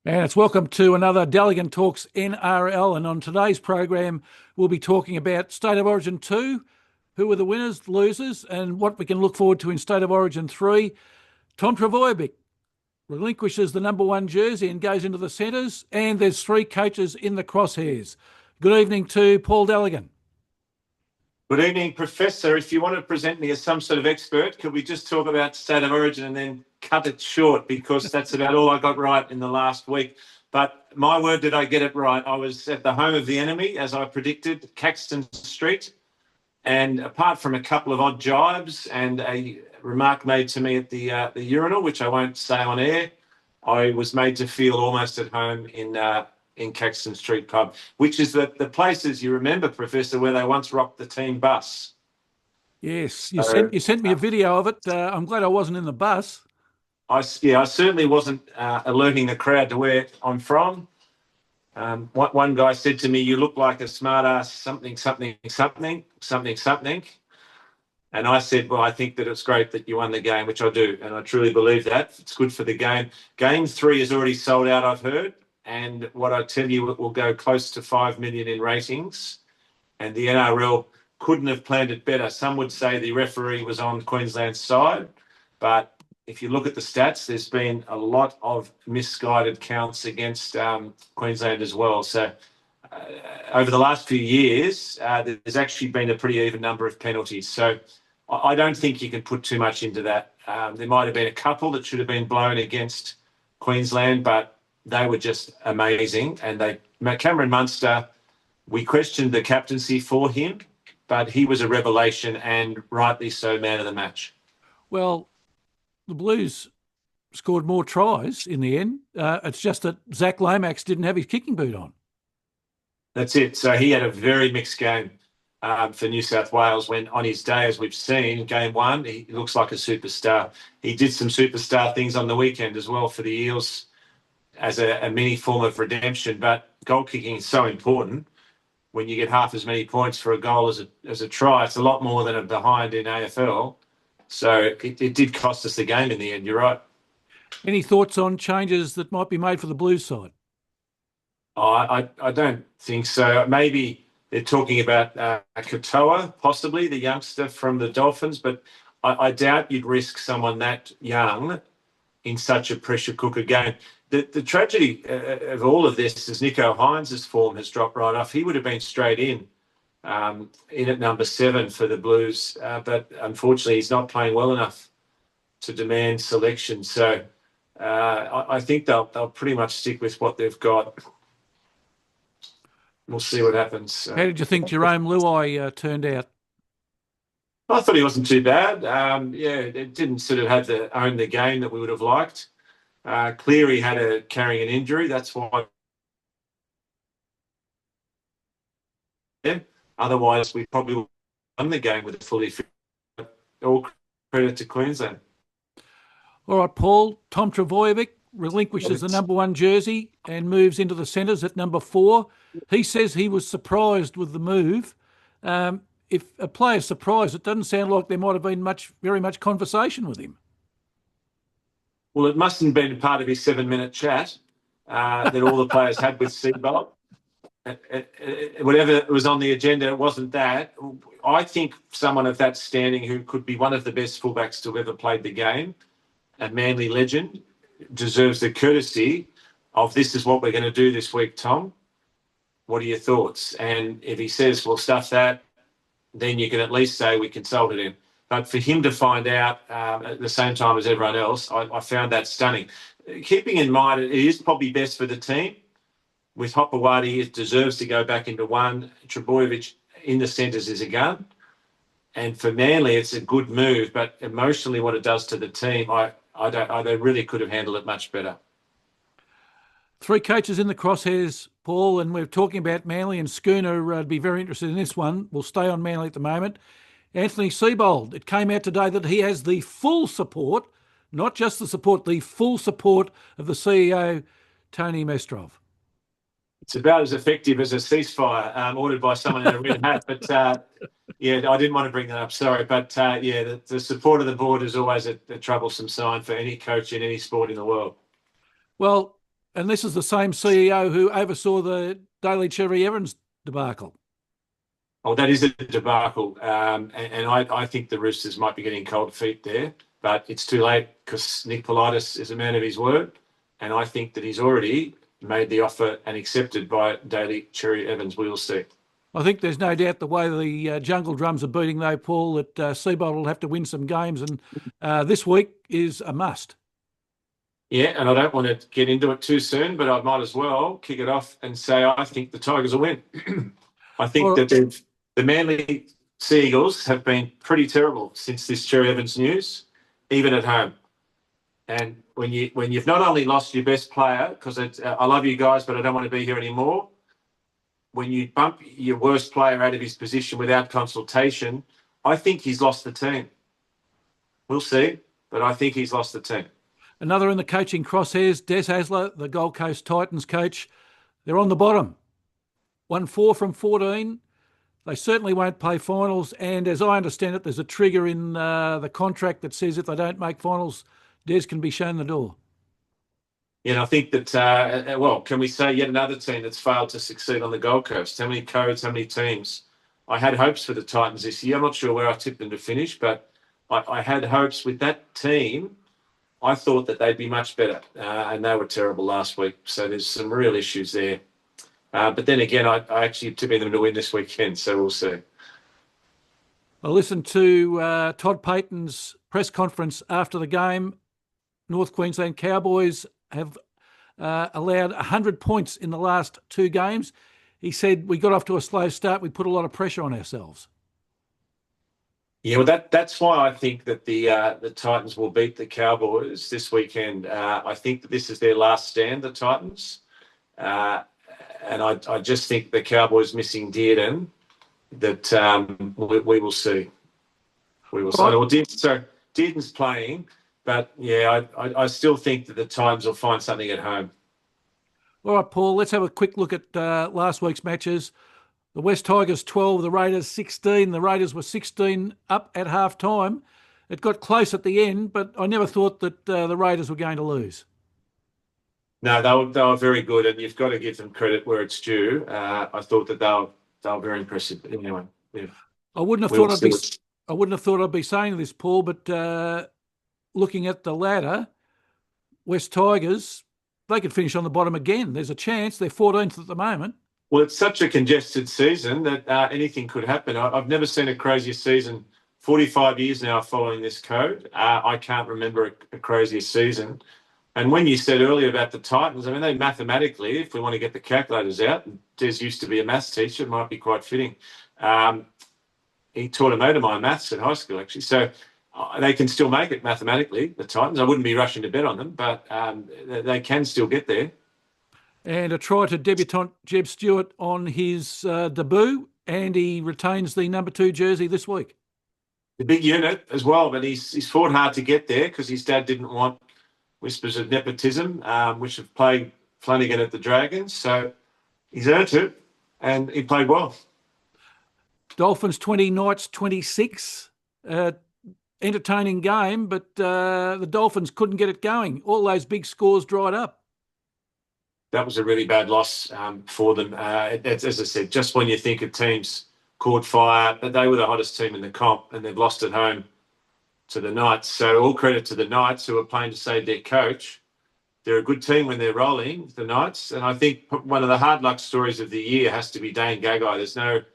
And it's welcome to another Dalligan Talks NRL. And on today's program, we'll be talking about State of Origin 2, who were the winners, losers, and what we can look forward to in State of Origin 3. Tom Trbojevic relinquishes the number 1 jersey and goes into the centres, and there's 3 coaches in the Crosshairs. Good evening to Paul Dalligan. Good evening, Professor. If you want to present me as some sort of expert, could we just talk about State of Origin and then cut it short, because that's about all I got right in the last week. But my word, did I get it right. I was at the home of the enemy, as I predicted, Caxton Street. And apart from a couple of odd jibes and a remark made to me at the urinal, which I won't say on air, I was made to feel almost at home in Caxton Street Pub, which is the places you remember, Professor, where they once rocked the team bus. Yes, you sent me a video of it. I'm glad I wasn't in the bus. I certainly wasn't alerting the crowd to where I'm from. One guy said to me, "You look like a smart ass, something. And I said, well, I think that it's great that you won the game, which I do. And I truly believe that. It's good for the game. Game 3 is already sold out, I've heard. And what I tell you, it will go close to 5 million in ratings. And the NRL couldn't have planned it better. Some would say the referee was on Queensland's side. But if you look at the stats, there's been a lot of misguided counts against Queensland as well. So over the last few years, there's actually been a pretty even number of penalties. So I don't think you can put too much into that. There might have been a couple that should have been blown against Queensland, but they were just amazing. And Cameron Munster, we questioned the captaincy for him, but he was a revelation, and rightly so, man of the match. Well, the Blues scored more tries in the end. It's just that Zach Lomax didn't have his kicking boot on. That's it. So he had a very mixed game for New South Wales when, on his day, as we've seen, game 1, he looks like a superstar. He did some superstar things on the weekend as well for the Eels as a mini form of redemption. But goal kicking is so important. When you get half as many points for a goal as a try, it's a lot more than a behind in AFL. So it did cost us the game in the end, you're right. Any thoughts on changes that might be made for the Blues side? I don't think so. Maybe they're talking about Katoa, possibly, the youngster from the Dolphins, but I doubt you'd risk someone that young in such a pressure cooker game. The tragedy of all of this is Nico Hines' form has dropped right off. He would have been straight in at number 7 for the Blues, but unfortunately he's not playing well enough to demand selection. So I think they'll pretty much stick with what they've got. We'll see what happens. How did you think Jerome Luai turned out? I thought he wasn't too bad. It didn't sort of own the game that we would have liked. Cleary had carrying an injury. That's why. Yeah. Otherwise, we probably would have won the game with a fully fit. All credit to Queensland. All right, Paul. Tom Trbojevic relinquishes the number 1 jersey and moves into the centres at number 4. He says he was surprised with the move. If a player's surprised, it doesn't sound like there might have been very much conversation with him. Well, it mustn't have been part of his 7-minute chat that all the players had with Seibold. Whatever was on the agenda, it wasn't that. I think someone of that standing, who could be one of the best fullbacks to have ever played the game, a Manly legend, deserves the courtesy of, this is what we're going to do this week, Tom. What are your thoughts? And if he says, well, stuff that, then you can at least say we consulted him. But for him to find out at the same time as everyone else, I found that stunning. Keeping in mind, it is probably best for the team. With Hopewadi, it deserves to go back into 1. Trbojevic in the centres is a gun. And for Manly, it's a good move. But emotionally, what it does to the team, they really could have handled it much better. 3 coaches in the Crosshairs, Paul, and we're talking about Manly and Schooner. I'd be very interested in this one. We'll stay on Manly at the moment. Anthony Seibold, it came out today that he has the full support, not just the support, the full support of the CEO, Tony Mestrov. It's about as effective as a ceasefire ordered by someone in a red hat. But, I didn't want to bring that up, sorry. But, the support of the board is always a troublesome sign for any coach in any sport in the world. Well, And this is the same CEO who oversaw the Daly Cherry Evans debacle. Oh, that is a debacle. And I think the Roosters might be getting cold feet there, but it's too late because Nick Politis is a man of his word. And I think that he's already made the offer and accepted by Daly Cherry Evans. We'll see. I think there's no doubt the way the Jungle Drums are beating, though, Paul, that Seibold will have to win some games. And this week is a must. Yeah, and I don't want to get into it too soon, but I might as well kick it off and say I think the Tigers will win. I think that the Manly Sea Eagles have been pretty terrible since this Cherry Evans news, even at home. And when you've not only lost your best player, because I love you guys, but I don't want to be here anymore. When you bump your worst player out of his position without consultation, I think he's lost the team. We'll see, but I think he's lost the team. Another in the coaching crosshairs, Des Hasler, the Gold Coast Titans coach. They're on the bottom. Won 4 from 14. They certainly won't play finals. And as I understand it, there's a trigger in the contract that says if they don't make finals, Des can be shown the door. Yeah, and I think that, can we say yet another team that's failed to succeed on the Gold Coast? How many codes, how many teams? I had hopes for the Titans this year. I'm not sure where I tipped them to finish, but I had hopes with that team. I thought that they'd be much better, and they were terrible last week. So there's some real issues there. But then again, I actually tipping them to win this weekend, so we'll see. I listened to Todd Peyton's press conference after the game. North Queensland Cowboys have allowed 100 points in the last 2 games. He said, we got off to a slow start. We put a lot of pressure on ourselves. Yeah, well, that's why I think that the Titans will beat the Cowboys this weekend. I think that this is their last stand, the Titans. And I just think the Cowboys missing Dearden, that we will see. We will see. Well, Dearden's playing, but, yeah, I still think that the Titans will find something at home. All right, Paul, let's have a quick look at last week's matches. The West Tigers 12, the Raiders 16. The Raiders were 16 up at half time. It got close at the end, but I never thought that the Raiders were going to lose. No, they were very good, and you've got to give them credit where it's due. I thought that they were very impressive. Anyway, yeah. I wouldn't have thought I'd be saying this, Paul, but looking at the ladder, West Tigers, they could finish on the bottom again. There's a chance. They're 14th at the moment. Well, it's such a congested season that anything could happen. I've never seen a crazier season. 45 years now following this code. I can't remember a crazier season. And when you said earlier about the Titans, I mean, they mathematically, if we want to get the calculators out, Des used to be a maths teacher, it might be quite fitting. He taught a mate of mine maths at high school, actually. So they can still make it mathematically, the Titans. I wouldn't be rushing to bet on them, but they can still get there. And a try to debutant Jeb Stewart on his debut, and he retains the number 2 jersey this week. The big unit as well, but he's fought hard to get there because his dad didn't want whispers of nepotism, which have plagued Flanagan at the Dragons. So he's earned it, and he played well. Dolphins 20, Knights 26. Entertaining game, but the Dolphins couldn't get it going. All those big scores dried up. That was a really bad loss for them. As I said, just when you think of teams caught fire, but they were the hottest team in the comp, and they've lost at home to the Knights. So all credit to the Knights, who are playing to save their coach. They're a good team when they're rolling, the Knights. And I think one of the hard luck stories of the year has to be Dane Gagai. There's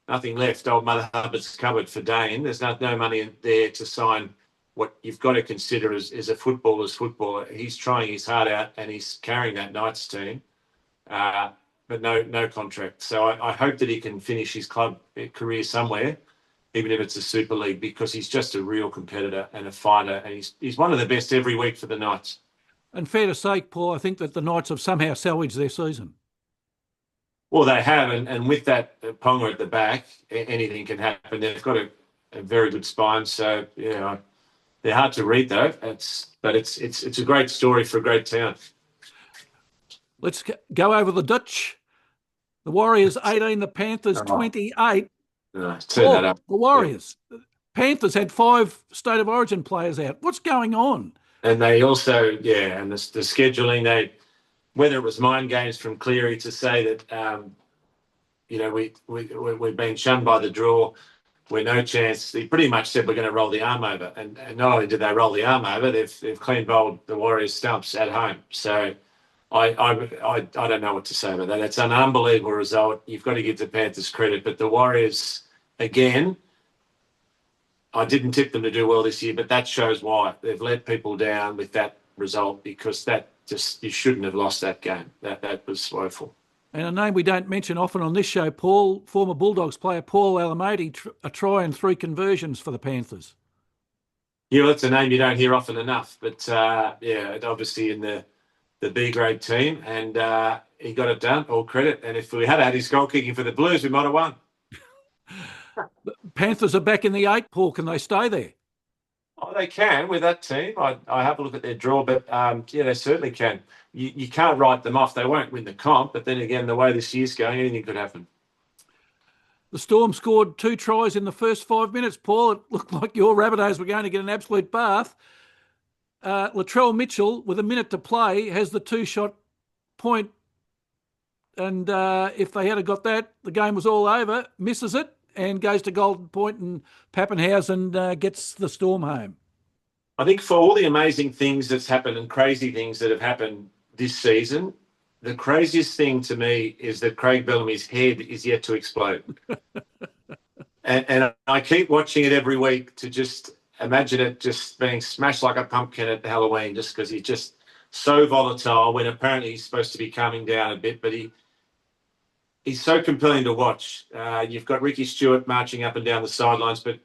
nothing left. Old Mother Hubbard's covered for Dane. There's no money in there to sign what you've got to consider as a footballer's footballer. He's trying his heart out, and he's carrying that Knights team, but no contract. So I hope that he can finish his club career somewhere, even if it's a Super League, because he's just a real competitor and a fighter, and he's one of the best every week for the Knights. And fair to say, Paul, I think that the Knights have somehow salvaged their season. Well, they have, and with that Ponga at the back, anything can happen. They've got a very good spine, so yeah. They're hard to read, though. But it's a great story for a great town. Let's go over the Dutch. The Warriors 18, the Panthers 28. Turn that up. The Warriors. Yeah. Panthers had 5 State of Origin players out. What's going on? And they also, and the scheduling, whether it was mind games from Cleary to say that, we've been shunned by the draw, we're no chance. He pretty much said we're going to roll the arm over. And not only did they roll the arm over, they've clean bowled the Warriors stumps at home. So I don't know what to say about that. It's an unbelievable result. You've got to give the Panthers credit. But the Warriors, again, I didn't tip them to do well this year, but that shows why. They've let people down with that result, because you shouldn't have lost that game. That was woeful. And a name we don't mention often on this show, Paul, former Bulldogs player Paul Alamoti, a try and 3 conversions for the Panthers. Yeah, that's a name you don't hear often enough. But, obviously in the B-grade team, and he got it done, all credit. And if we had had his goal kicking for the Blues, we might have won. Panthers are back in the 8, Paul. Can they stay there? Oh, they can with that team. I have a look at their draw, but they certainly can. You can't write them off. They won't win the comp, but then again, the way this year's going, anything could happen. The Storm scored 2 tries in the first 5 minutes, Paul. It looked like your Rabbitohs were going to get an absolute bath. Latrell Mitchell, with a minute to play, has the 2-shot point. And if they had got that, the game was all over. Misses it and goes to Golden Point, and Pappenhausen gets the Storm home. I think for all the amazing things that's happened and crazy things that have happened this season, the craziest thing to me is that Craig Bellamy's head is yet to explode. and I keep watching it every week to just imagine it just being smashed like a pumpkin at Halloween, just because he's just so volatile when apparently he's supposed to be calming down a bit, but he's so compelling to watch. You've got Ricky Stewart marching up and down the sidelines, but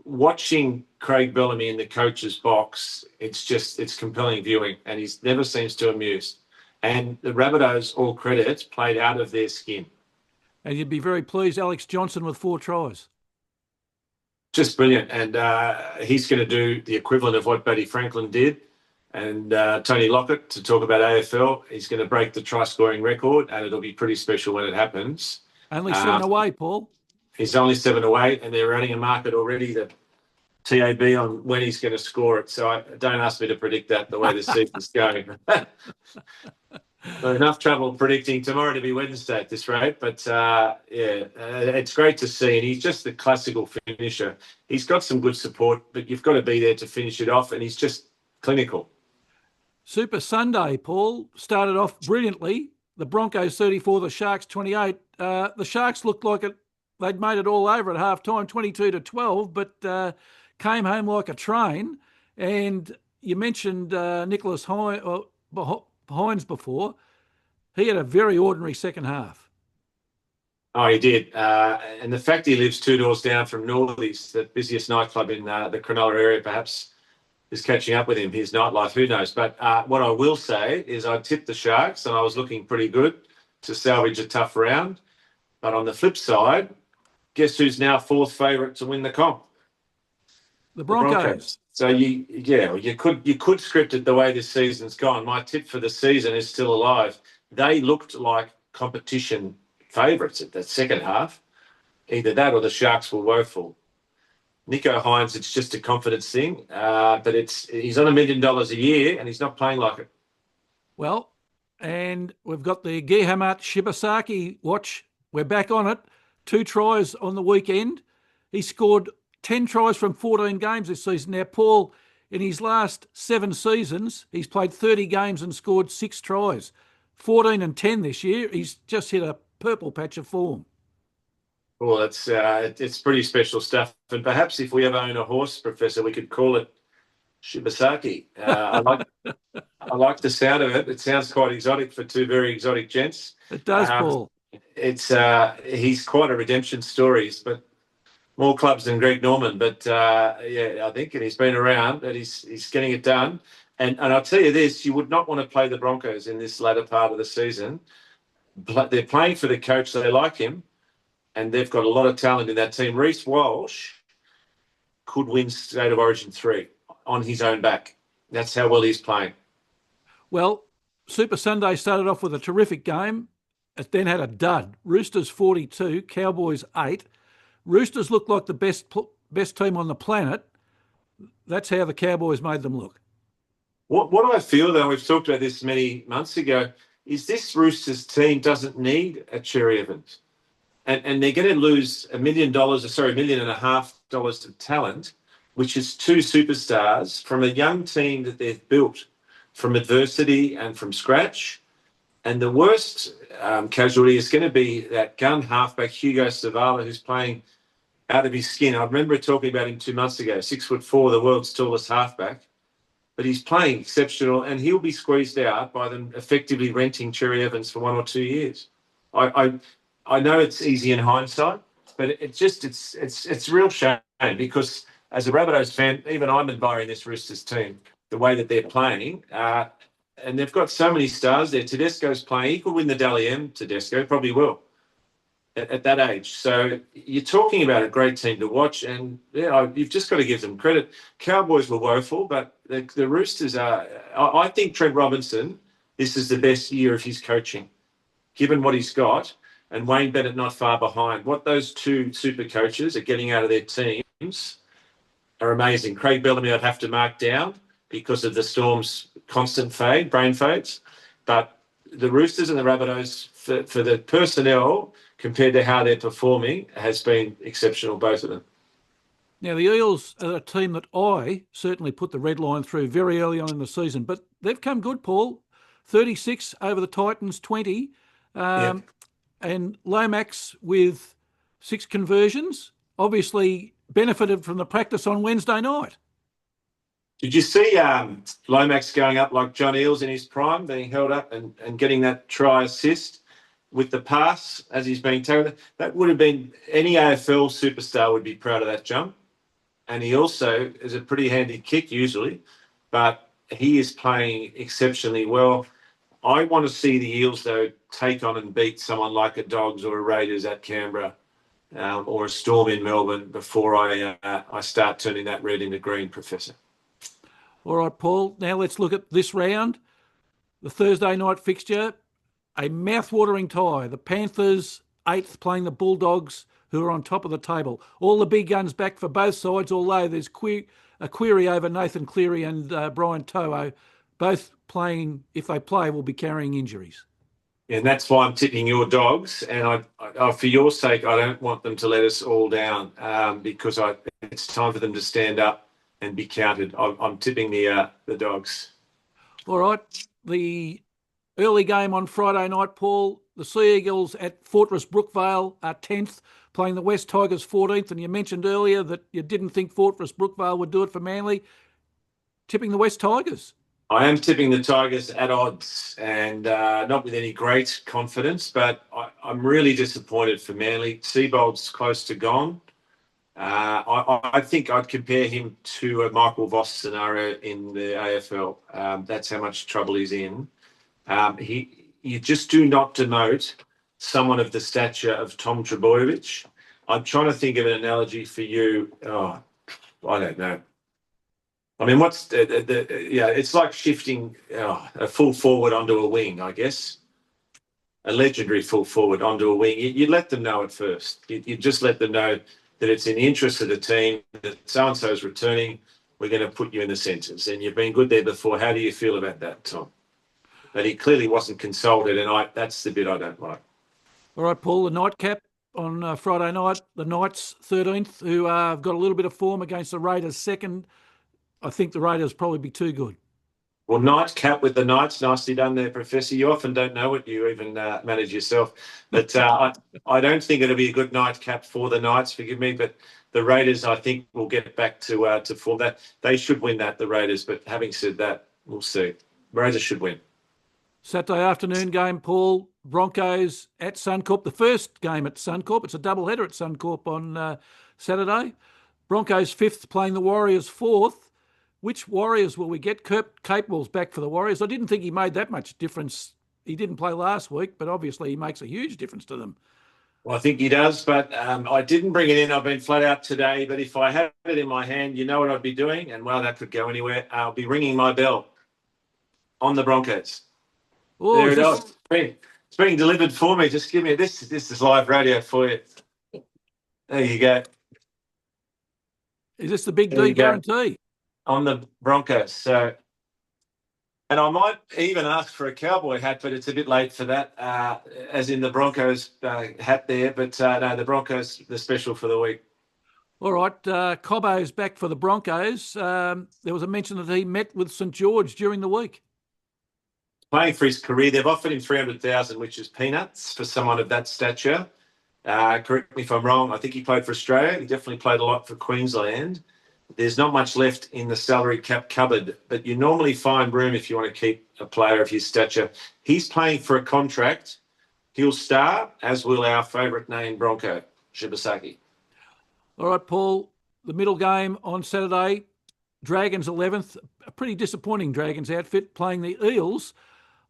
watching Craig Bellamy in the coach's box, it's compelling viewing, and he never seems to amuse. And the Rabbitohs, all credits, played out of their skin. And you'd be very pleased, Alex Johnson with 4 tries. Just brilliant. And he's going to do the equivalent of what Buddy Franklin did. And Tony Lockett, to talk about AFL, he's going to break the try-scoring record, and it'll be pretty special when it happens. Only 7 away, Paul. He's only 7 away, and they're running a market already, the TAB, on when he's going to score it. So don't ask me to predict that the way the season's going. Enough trouble predicting tomorrow to be Wednesday at this rate. But, it's great to see. And he's just the classical finisher. He's got some good support, but you've got to be there to finish it off, and he's just clinical. Super Sunday, Paul, started off brilliantly. The Broncos 34, the Sharks 28. The Sharks looked like they'd made it all over at half-time, 22-12, but came home like a train. And you mentioned Nicholas Hines before. He had a very ordinary second half. Oh, he did. And the fact he lives 2 doors down from Northies, the busiest nightclub in the Cronulla area, perhaps is catching up with him, his nightlife, who knows. But what I will say is I tipped the Sharks, and I was looking pretty good to salvage a tough round. But on the flip side, guess who's now 4th favourite to win the comp? The Broncos. So you could script it the way this season's gone. My tip for the season is still alive. They looked like competition favourites at the second half. Either that or the Sharks were woeful. Nicho Hines, it's just a confidence thing, but he's on $1 million a year and he's not playing like it. Well, and we've got the Gehamat Shibasaki watch. We're back on it. 2 tries on the weekend. He scored 10 tries from 14 games this season. Now, Paul, in his last 7 seasons, he's played 30 games and scored 6 tries. 14 and 10 this year. He's just hit a purple patch of form. Well, it's pretty special stuff. And perhaps if we ever own a horse, Professor, we could call it Shibasaki. I like the sound of it. It sounds quite exotic for 2 very exotic gents. It does, Paul. He's quite a redemption story, but more clubs than Greg Norman. But I think, and he's been around, and he's getting it done. And I'll tell you this, you would not want to play the Broncos in this latter part of the season. They're playing for the coach, so they like him. And they've got a lot of talent in that team. Reece Walsh could win State of Origin 3 on his own back. That's how well he's playing. Well, Super Sunday started off with a terrific game. It then had a dud. Roosters 42, Cowboys 8. Roosters looked like the best team on the planet. That's how the Cowboys made them look. What I feel, though, we've talked about this many months ago, is this Roosters team doesn't need a Cherry Evans. And they're going to lose $1 million, $1.5 million of talent, which is 2 superstars from a young team that they've built from adversity and from scratch. And the worst casualty is going to be that gun halfback, Hugo Savala, who's playing out of his skin. I remember talking about him 2 months ago, 6'4", the world's tallest halfback. But he's playing exceptional, and he'll be squeezed out by them effectively renting Cherry Evans for 1 or 2 years. I know it's easy in hindsight, but it's a real shame, because as a Rabbitohs fan, even I'm admiring this Roosters team, the way that they're playing. And they've got so many stars there. Tedesco's playing. He could win the Dally M, Tedesco, probably will, at that age. So you're talking about a great team to watch, and you've just got to give them credit. Cowboys were woeful, but the Roosters are... I think Trent Robinson, this is the best year of his coaching, given what he's got, and Wayne Bennett not far behind. What those 2 super coaches are getting out of their teams are amazing. Craig Bellamy I'd have to mark down because of the Storm's constant brain fades. But the Roosters and the Rabbitohs, for the personnel, compared to how they're performing, has been exceptional, both of them. Now, the Eels are a team that I certainly put the red line through very early on in the season, but they've come good, Paul. 36 over the Titans, 20. Yep. And Lomax with 6 conversions, obviously benefited from the practice on Wednesday night. Did you see Lomax going up like John Eales in his prime, being held up and getting that try assist with the pass as he's being tackled? That would have been... any AFL superstar would be proud of that jump. And he also is a pretty handy kick usually, but he is playing exceptionally well. I want to see the Eels, though, take on and beat someone like a Dogs or a Raiders at Canberra, or a Storm in Melbourne before I start turning that red into green, Professor. All right, Paul. Now let's look at this round. The Thursday night fixture, a mouth-watering tie. The Panthers, 8th, playing the Bulldogs, who are on top of the table. All the big guns back for both sides, although there's a query over Nathan Cleary and Brian To'o. Both playing, if they play, will be carrying injuries. And that's why I'm tipping your Dogs. And I for your sake, I don't want them to let us all down, because it's time for them to stand up and be counted. I'm tipping the Dogs. All right. The early game on Friday night, Paul, the Sea Eagles at Fortress Brookvale are 10th, playing the West Tigers 14th. And you mentioned earlier that you didn't think Fortress Brookvale would do it for Manly. Tipping the West Tigers. I am tipping the Tigers at odds, and not with any great confidence, but I'm really disappointed for Manly. Seibold's close to gone. I think I'd compare him to a Michael Voss scenario in the AFL. That's how much trouble he's in. You just do not demote someone of the stature of Tom Trbojevic. I'm trying to think of an analogy for you. Oh, I don't know. I mean, what's it's like shifting a full forward onto a wing, I guess. A legendary full forward onto a wing. You let them know at first. You just let them know that it's in the interest of the team, that so-and-so is returning. We're going to put you in the centres. And you've been good there before. How do you feel about that, Tom? But he clearly wasn't consulted, and that's the bit I don't like. All right, Paul, the nightcap on Friday night, the Knights 13th, who have got a little bit of form against the Raiders 2nd. I think the Raiders probably be too good. Well, nightcap with the Knights, nicely done there, Professor. You often don't know it. You even manage yourself. But I don't think it'll be a good nightcap for the Knights, forgive me. But the Raiders, I think, will get back to form. That they should win that, the Raiders. But having said that, we'll see. Raiders should win. Saturday afternoon game, Paul. Broncos at Suncorp. The first game at Suncorp. It's a doubleheader at Suncorp on Saturday. Broncos 5th, playing the Warriors 4th. Which Warriors will we get? Kurt Capewell's back for the Warriors. I didn't think he made that much difference. He didn't play last week, but obviously he makes a huge difference to them. Well, I think he does, but I didn't bring it in. I've been flat out today, but if I had it in my hand, you know what I'd be doing, and well, that could go anywhere. I'll be ringing my bell on the Broncos. Oh, there it is. It's being delivered for me. Just give me this. This is live radio for you. There you go. Is this the big D guarantee? On the Broncos. So And I might even ask for a cowboy hat, but it's a bit late for that, as in the Broncos hat there. But no, the Broncos, the special for the week. All right, Cobbo's back for the Broncos. There was a mention that he met with St George during the week. Playing for his career, they've offered him 300,000, which is peanuts for someone of that stature. Correct me if I'm wrong. I think he played for Australia. He definitely played a lot for Queensland. There's not much left in the salary cap cupboard, but you normally find room if you want to keep a player of his stature. He's playing for a contract. He'll star, as will our favourite name, Bronco, Shibasaki. All right, Paul, the middle game on Saturday, Dragons 11th, a pretty disappointing Dragons outfit playing the Eels.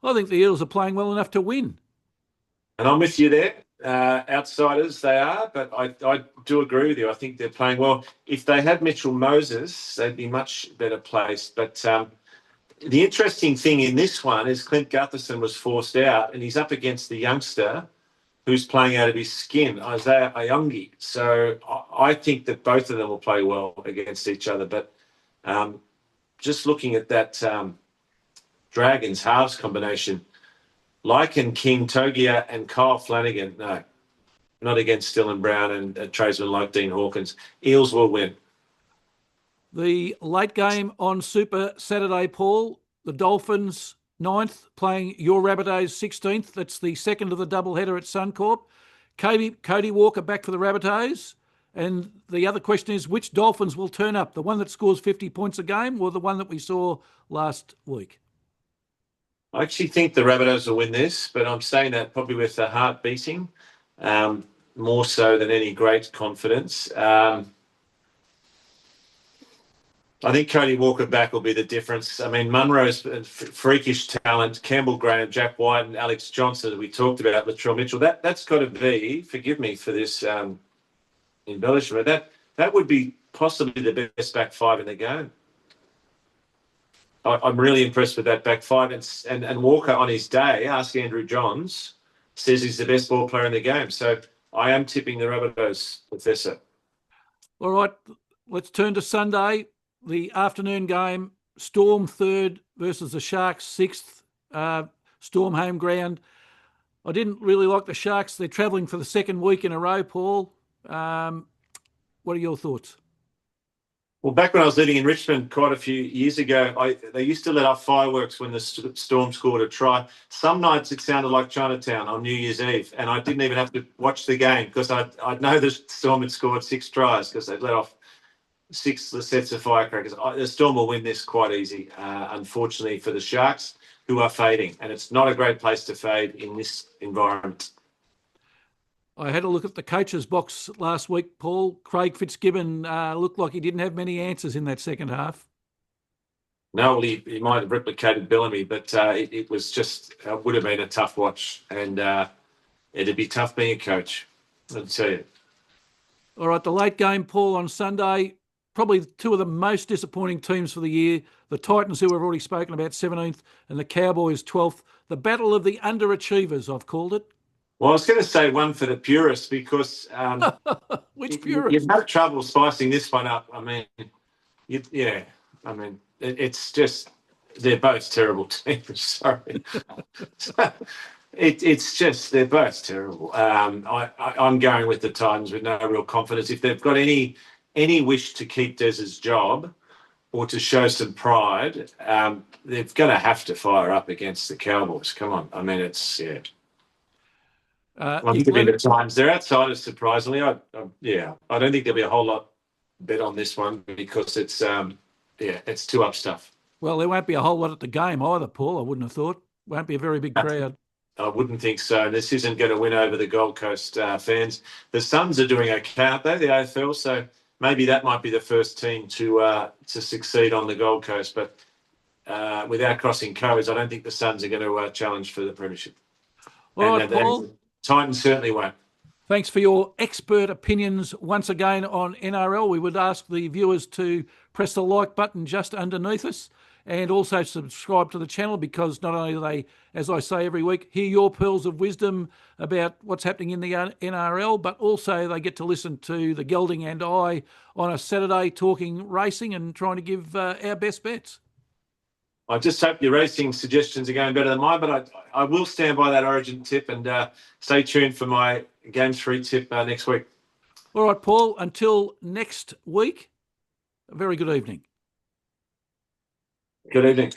I think the Eels are playing well enough to win. And I'm with you there. Outsiders they are, but I do agree with you. I think they're playing well. If they had Mitchell Moses, they'd be much better placed. But the interesting thing in this one is Clint Gutherson was forced out, and he's up against the youngster who's playing out of his skin, Isaiah Ayungi. So I think that both of them will play well against each other. But just looking at that Dragons halves combination, Lycan King, Togia and Kyle Flanagan, no, not against Dylan Brown and a tradesman like Dean Hawkins. Eels will win. The late game on Super Saturday, Paul, the Dolphins 9th playing your Rabbitohs 16th. That's the second of the doubleheader at Suncorp. Cody Walker back for the Rabbitohs. And the other question is, which Dolphins will turn up? The one that scores 50 points a game or the one that we saw last week? I actually think the Rabbitohs will win this, but I'm saying that probably with the heart beating, more so than any great confidence. I think Cody Walker back will be the difference. I mean, Munro's freakish talent, Campbell Graham, Jack White and Alex Johnson, that we talked about, Latrell Mitchell, that's got to be, forgive me for this embellishment, that would be possibly the best back five in the game. I'm really impressed with that back five. And Walker on his day, ask Andrew Johns, says he's the best ball player in the game. So I am tipping the Rabbitohs, Professor. All right, let's turn to Sunday. The afternoon game, Storm 3rd versus the Sharks 6th. Storm home ground. I didn't really like the Sharks. They're travelling for the second week in a row, Paul. What are your thoughts? Well, back when I was living in Richmond quite a few years ago, they used to let off fireworks when the Storm scored a try. Some nights it sounded like Chinatown on New Year's Eve, and I didn't even have to watch the game because I'd know the Storm had scored 6 tries because they'd let off 6 sets of firecrackers. The Storm will win this quite easy, unfortunately for the Sharks, who are fading, and it's not a great place to fade in this environment. I had a look at the coach's box last week, Paul. Craig Fitzgibbon looked like he didn't have many answers in that second half. No, well, he might have replicated Bellamy, but it was just would have been a tough watch, and it'd be tough being a coach, I'll tell you. All right, the late game, Paul, on Sunday, probably two of the most disappointing teams for the year. The Titans, who we've already spoken about, 17th, and the Cowboys, 12th. The battle of the underachievers, I've called it. Well, I was going to say one for the purists because which purists? You've had trouble spicing this one up. I mean, it's just they're both terrible teams. Sorry, it's just they're both terrible. I'm going with the Titans with no real confidence. If they've got any wish to keep Dez's job or to show some pride, they're going to have to fire up against the Cowboys. Come on, I mean it's yeah. I'm giving the Times. They're outsiders, surprisingly. I don't think there'll be a whole lot bet on this one because it's too up stuff. Well, there won't be a whole lot at the game either, Paul. I wouldn't have thought. Won't be a very big crowd. I wouldn't think so. This isn't going to win over the Gold Coast fans. The Suns are doing okay, aren't they? The AFL, so maybe that might be the first team to succeed on the Gold Coast. But without crossing codes, I don't think the Suns are going to challenge for the premiership. All right, Paul. Titans certainly won't. Thanks for your expert opinions once again on NRL. We would ask the viewers to press the like button just underneath us and also subscribe to the channel because not only do they, as I say every week, hear your pearls of wisdom about what's happening in the NRL, but also they get to listen to the Gelding and I on a Saturday talking racing and trying to give our best bets. I just hope your racing suggestions are going better than mine, but I will stand by that Origin tip, and stay tuned for my Game 3 tip next week. All right, Paul, until next week, a very good evening. Good evening.